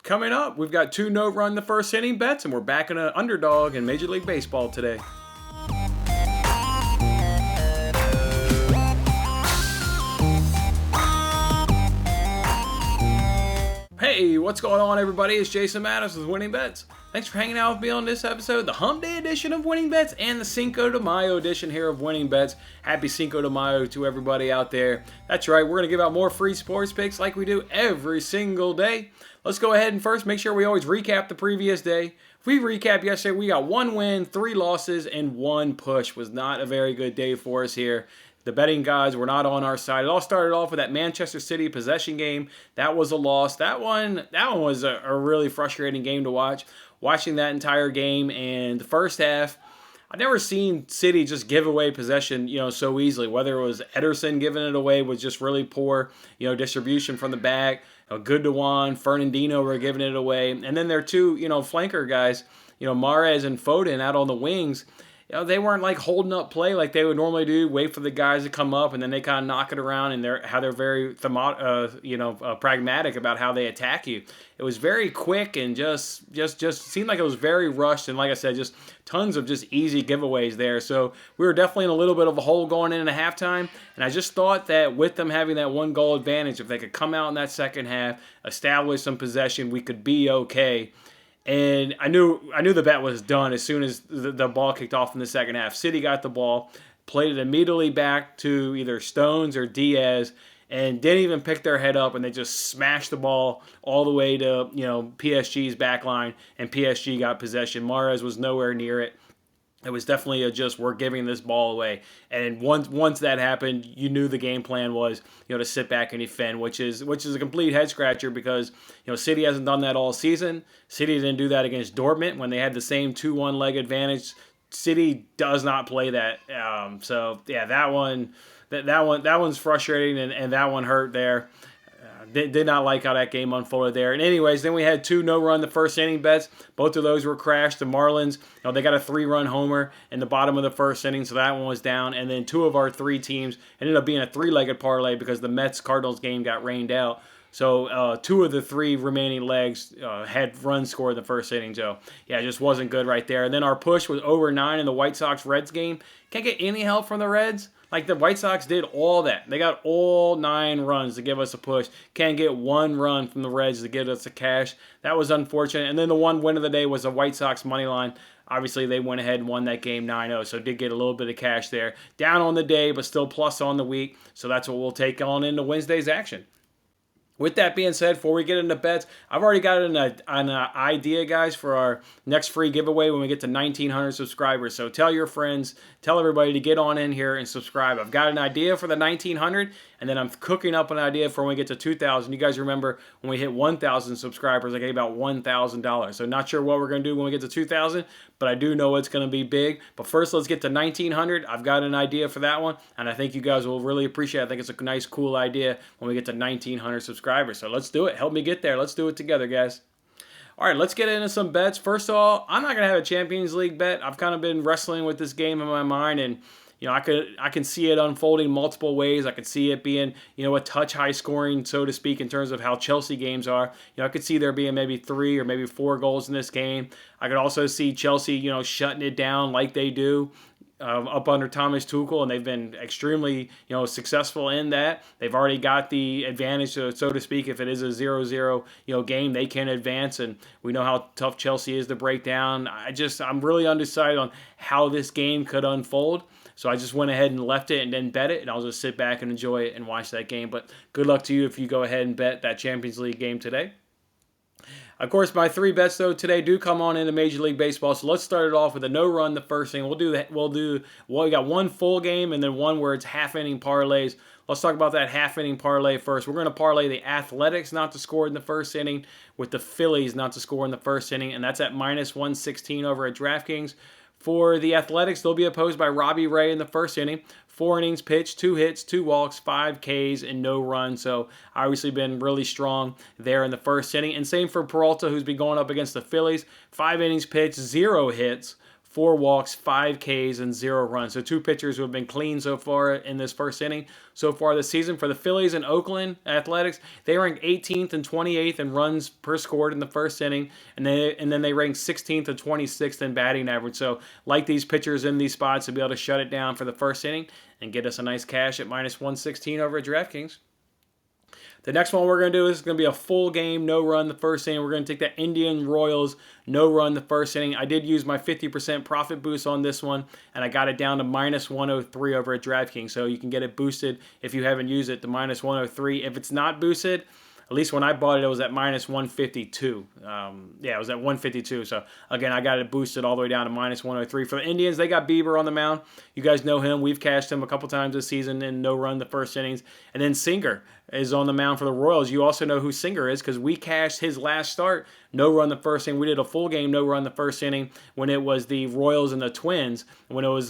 Coming up, we've got 2 no-run the first inning bets, and we're back in an underdog in Major League Baseball today. Hey, what's going on, everybody? It's Jason Mattis with Winning Bets. Thanks for hanging out with me on this episode, the Hump Day edition of Winning Bets and the Cinco de Mayo edition here of Winning Bets. Happy Cinco de Mayo to everybody out there. That's right, we're going to give out more free sports picks like we do every single day. Let's go ahead and first make sure we always recap the previous day. If we recap yesterday, we got 1 win, 3 losses, and 1 push. Was not a very good day for us here. The betting guys were not on our side. It all started off with that Manchester City possession game. That was a loss. That one was a really frustrating game to watch. Watching that entire game, and the first half, I've never seen City just give away possession, so easily. Whether it was Ederson giving it away with just really poor, distribution from the back. Goodowan, Fernandinho were giving it away. And then their 2, flanker guys, Mahrez and Foden out on the wings. They weren't like holding up play like they would normally do, wait for the guys to come up, and then they kind of knock it around, and they're very pragmatic about how they attack you. It was very quick and just seemed like it was very rushed, and like I said, just tons of just easy giveaways there. So we were definitely in a little bit of a hole going into halftime, and I just thought that with them having that 1-goal advantage, if they could come out in that second half, establish some possession, we could be okay. And I knew the bet was done as soon as the ball kicked off in the second half. City got the ball, played it immediately back to either Stones or Diaz, and didn't even pick their head up, and they just smashed the ball all the way to PSG's back line, and PSG got possession. Mahrez was nowhere near it. It was definitely we're giving this ball away. And once that happened, you knew the game plan was, to sit back and defend, which is a complete head scratcher because, City hasn't done that all season. City didn't do that against Dortmund when they had the same 2-1 leg advantage. City does not play that. That one's frustrating, and that one hurt there. Did not like how that game unfolded there. And anyways, then we had 2 no-run the first inning bets. Both of those were crashed. The Marlins, they got a 3-run homer in the bottom of the first inning, so that one was down. And then 2 of our 3 teams ended up being a 3-legged parlay because the Mets-Cardinals game got rained out. So 2 of the 3 remaining legs had runs scored in the first inning. So, yeah, it just wasn't good right there. And then our push was over 9 in the White Sox-Reds game. Can't get any help from the Reds. Like the White Sox did all that. They got all 9 runs to give us a push. Can't get 1 run from the Reds to get us a cash. That was unfortunate. And then the one win of the day was the White Sox money line. Obviously, they went ahead and won that game 9-0, so did get a little bit of cash there. Down on the day, but still plus on the week. So that's what we'll take on into Wednesday's action. With that being said, before we get into bets, I've already got an idea, guys, for our next free giveaway when we get to 1,900 subscribers. So tell your friends, tell everybody to get on in here and subscribe. I've got an idea for the 1,900, and then I'm cooking up an idea for when we get to 2,000. You guys remember when we hit 1,000 subscribers, I gave out $1,000. So not sure what we're going to do when we get to 2,000, but I do know it's going to be big. But first, let's get to 1,900. I've got an idea for that one, and I think you guys will really appreciate it. I think it's a nice, cool idea when we get to 1,900 subscribers. So let's do it. Help me get there. Let's do it together, guys. All right, let's get into some bets. First of all, I'm not going to have a Champions League bet. I've kind of been wrestling with this game in my mind, and I can see it unfolding multiple ways. I could see it being, a touch high scoring, so to speak, in terms of how Chelsea games are. I could see there being maybe 3 or maybe 4 goals in this game. I could also see Chelsea, shutting it down like they do. Up under Thomas Tuchel, and they've been extremely, successful in that. They've already got the advantage, so to speak. If it is a 0-0, game, they can advance, and we know how tough Chelsea is to break down. I'm really undecided on how this game could unfold. So I just went ahead and left it and then bet it, and I'll just sit back and enjoy it and watch that game. But good luck to you if you go ahead and bet that Champions League game today. Of course, my 3 bets, though, today do come on into Major League Baseball. So let's start it off with a no-run the first thing. We got 1 full game and then 1 where it's half-inning parlays. Let's talk about that half-inning parlay first. We're going to parlay the Athletics not to score in the first inning with the Phillies not to score in the first inning, and that's at -116 over at DraftKings. For the Athletics, they'll be opposed by Robbie Ray in the first inning. 4 innings pitched, 2 hits, 2 walks, 5 Ks, and no runs. So obviously been really strong there in the first inning. And same for Peralta, who's been going up against the Phillies. 5 innings pitched, 0 hits, 4 walks, 5 Ks, and 0 runs. So 2 pitchers who have been clean so far in this first inning so far this season. For the Phillies and Oakland Athletics, they ranked 18th and 28th in runs per scored in the first inning, and then they ranked 16th and 26th in batting average. So like these pitchers in these spots to be able to shut it down for the first inning and get us a nice cash at -116 over at DraftKings. The next one we're going to do is going to be a full game, no run the first inning. We're going to take the Indian Royals, no run the first inning. I did use my 50% profit boost on this one, and I got it down to -103 over at DraftKings. So you can get it boosted if you haven't used it to -103. If it's not boosted, at least when I bought it was at -152. Yeah, it was at 152. So, again, I got it boosted all the way down to -103. For the Indians, they got Bieber on the mound. You guys know him. We've cashed him a couple times this season in no run the first innings. And then Singer is on the mound for the Royals. You also know who Singer is because we cashed his last start, no run the first inning. We did a full game, no run the first inning when it was the Royals and the Twins, when it was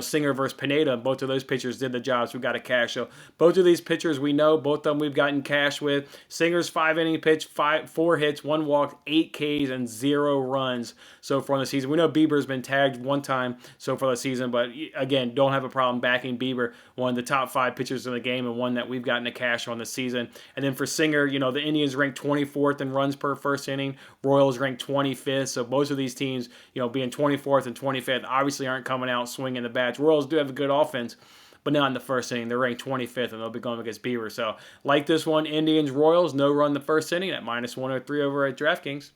Singer versus Pineda. Both of those pitchers did the job, so we got a cash. So both of these pitchers we know, both of them we've gotten cash with. Singer's 5-inning pitch, 4 hits, 1 walk, 8 Ks, and 0 runs so far in the season. We know Bieber's been tagged 1 time so far this season, but again, don't have a problem backing Bieber, one of the top 5 pitchers in the game and one that we've gotten a cash on this season. And then for Singer, the Indians ranked 24th in runs per first inning. Royals ranked 25th. So both of these teams, being 24th and 25th, obviously aren't coming out swinging the bats. Royals do have a good offense, but not in the first inning. They're ranked 25th, and they'll be going against Bieber. So like this one, Indians, Royals, no run the first inning at -103 over at DraftKings.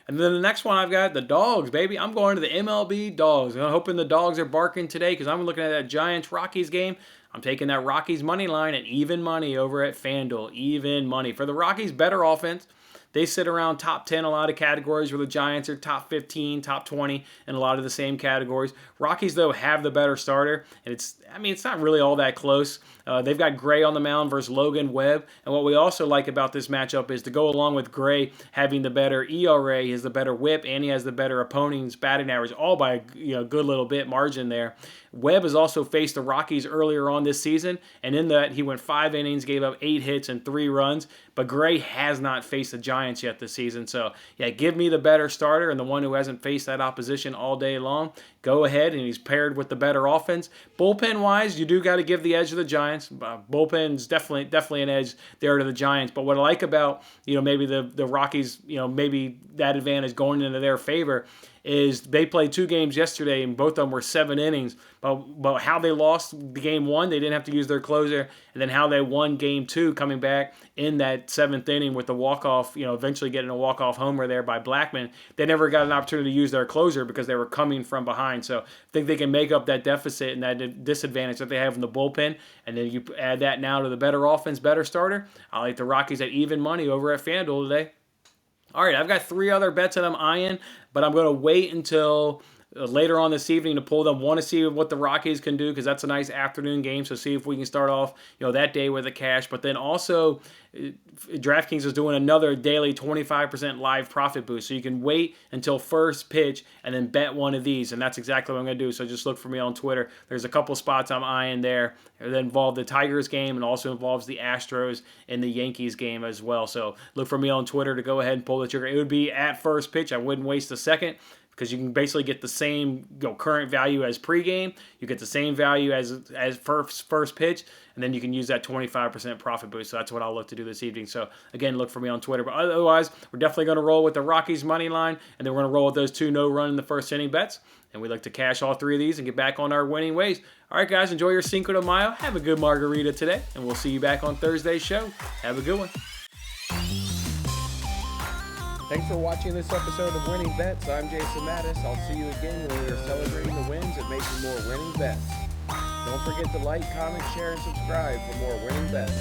And then the next one I've got, the Dogs, baby. I'm going to the MLB Dogs. I'm hoping the Dogs are barking today because I'm looking at that Giants-Rockies game. I'm taking that Rockies money line at even money over at FanDuel. Even money. For the Rockies, better offense. They sit around top 10 in a lot of categories where the Giants are top 15, top 20 in a lot of the same categories. Rockies, though, have the better starter, and it's not really all that close. They've got Gray on the mound versus Logan Webb, and what we also like about this matchup is to go along with Gray having the better ERA, he has the better whip, and he has the better opponent's batting average, all by a good little bit margin there. Webb has also faced the Rockies earlier on this season, and in that he went 5 innings, gave up 8 hits and 3 runs, but Gray has not faced the Giants yet this season. So, yeah, give me the better starter and the one who hasn't faced that opposition all day long. Go ahead, and he's paired with the better offense. Bullpen-wise, you do got to give the edge to the Giants. Bullpen's definitely an edge there to the Giants. But what I like about, maybe the Rockies, maybe that advantage going into their favor is they played 2 games yesterday, and both of them were 7 innings. But how they lost the game 1, they didn't have to use their closer, and then how they won game 2 coming back in that 7th inning with the walk-off, eventually getting a walk-off homer there by Blackman. They never got an opportunity to use their closer because they were coming from behind. So I think they can make up that deficit and that disadvantage that they have in the bullpen, and then you add that now to the better offense, better starter. I like the Rockies at even money over at FanDuel today. All right, I've got 3 other bets that I'm eyeing, but I'm going to wait until later on this evening to pull them. Want to see what the Rockies can do because that's a nice afternoon game. So see if we can start off, that day with a cash. But then also, DraftKings is doing another daily 25% live profit boost. So you can wait until first pitch and then bet one of these. And that's exactly what I'm going to do. So just look for me on Twitter. There's a couple spots I'm eyeing there that involve the Tigers game and also involves the Astros and the Yankees game as well. So look for me on Twitter to go ahead and pull the trigger. It would be at first pitch. I wouldn't waste a second, because you can basically get the same current value as pregame. You get the same value as first pitch, and then you can use that 25% profit boost. So that's what I'll look to do this evening. So again, look for me on Twitter. But otherwise, we're definitely going to roll with the Rockies money line, and then we're going to roll with those 2 no run in the first inning bets. And we like to cash all 3 of these and get back on our winning ways. All right, guys, enjoy your Cinco de Mayo. Have a good margarita today, and we'll see you back on Thursday's show. Have a good one. Thanks for watching this episode of Winning Bets. I'm Jason Mattis. I'll see you again when we are celebrating the wins and making more winning bets. Don't forget to like, comment, share, and subscribe for more winning bets.